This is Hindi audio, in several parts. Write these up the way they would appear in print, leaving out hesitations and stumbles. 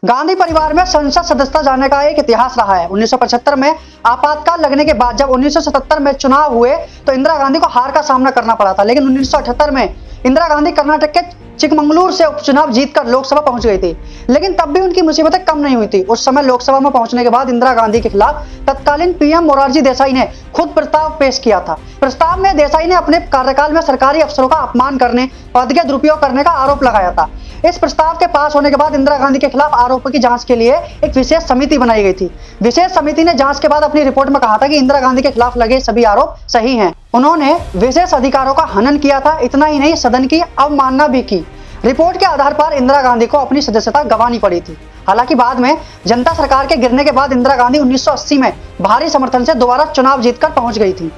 गांधी परिवार में संसद सदस्यता जाने का एक इतिहास रहा है। 1975 में आपातकाल लगने के बाद जब 1977 में चुनाव हुए तो इंदिरा गांधी को हार का सामना करना पड़ा था, लेकिन 1978 में इंदिरा गांधी कर्नाटक के चिकमंगलुरु से उपचुनाव जीतकर लोकसभा पहुंच गई थी, लेकिन तब भी उनकी मुसीबतें कम नहीं हुई थी। उस समय लोकसभा में पहुंचने के बाद इंदिरा गांधी के खिलाफ तत्कालीन पीएम मोरारजी देसाई ने खुद प्रस्ताव पेश किया था। प्रस्ताव में देसाई ने अपने कार्यकाल में सरकारी अफसरों का अपमान करने, पद के दुरुपयोग करने का आरोप लगाया था। इस प्रस्ताव के पास होने के बाद इंदिरा गांधी के खिलाफ आरोपों की जांच के लिए एक विशेष समिति बनाई गई थी। विशेष समिति ने जांच के बाद अपनी रिपोर्ट में कहा था कि इंदिरा गांधी के खिलाफ लगे सभी आरोप सही हैं। उन्होंने विशेष अधिकारों का हनन किया था। इतना ही नहीं, सदन की अवमानना भी की। रिपोर्ट के आधार पर इंदिरा गांधी को अपनी सदस्यता गंवानी पड़ी थी। हालांकि बाद में जनता सरकार के गिरने के बाद इंदिरा गांधी 1980 में भारी समर्थन से दोबारा चुनाव जीतकर पहुंच गई थी।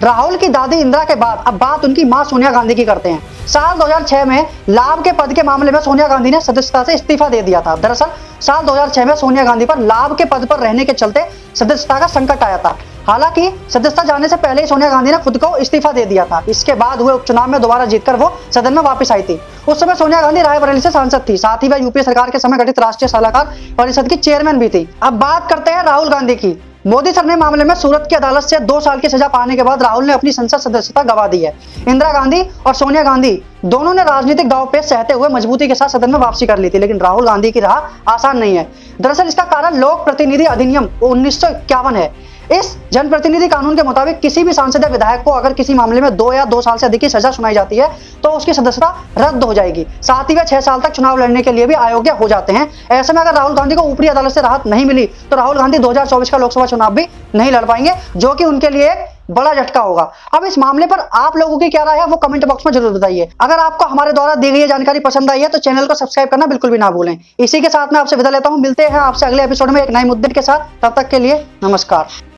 राहुल की दादी इंदिरा के बाद अब बात उनकी मां सोनिया गांधी की करते हैं। साल 2006 में लाभ के पद के मामले में सोनिया गांधी ने सदस्यता से इस्तीफा दे दिया था। दरअसल साल 2006 में सोनिया गांधी पर लाभ के पद पर रहने के चलते सदस्यता का संकट आया था। हालांकि सदस्यता जाने से पहले ही सोनिया गांधी ने खुद को इस्तीफा दे दिया था। इसके बाद हुए उपचुनाव में दोबारा जीतकर वो सदन में वापस आई थी। उस समय सोनिया गांधी रायबरेली से सांसद थी, साथ ही वह यूपीए सरकार के समय गठित राष्ट्रीय सलाहकार परिषद की चेयरमैन भी थी। अब बात करते हैं राहुल गांधी की। मोदी सरने मामले में सूरत की अदालत से 2 साल की सजा पाने के बाद राहुल ने अपनी संसद सदस्यता गंवा दी है। इंदिरा गांधी और सोनिया गांधी दोनों ने राजनीतिक दांवपेच सहते हुए मजबूती के साथ सदन में वापसी कर ली थी, लेकिन राहुल गांधी की राह आसान नहीं है। दरअसल इसका कारण लोक प्रतिनिधि अधिनियम 1951 है। इस जनप्रतिनिधि कानून के मुताबिक किसी भी सांसद या विधायक को अगर किसी मामले में 2 या 2 साल से अधिक की सजा सुनाई जाती है तो उसकी सदस्यता रद्द हो जाएगी। साथ ही वह 6 साल तक चुनाव लड़ने के लिए भी अयोग्य हो जाते हैं। ऐसे में अगर राहुल गांधी को ऊपरी अदालत से राहत नहीं मिली तो राहुल गांधी 2024 का लोकसभा चुनाव भी नहीं लड़ पाएंगे, जो कि उनके लिए एक बड़ा झटका होगा। अब इस मामले पर आप लोगों की क्या राय है वो कमेंट बॉक्स में जरूर बताइए। अगर आपको हमारे द्वारा दी गई जानकारी पसंद आई है तो चैनल को सब्सक्राइब करना बिल्कुल भी ना भूलें। इसी के साथ मैं आपसे विदा लेता हूं। मिलते हैं आपसे अगले एपिसोड में एक नए मुद्दे के साथ। तब तक के लिए नमस्कार।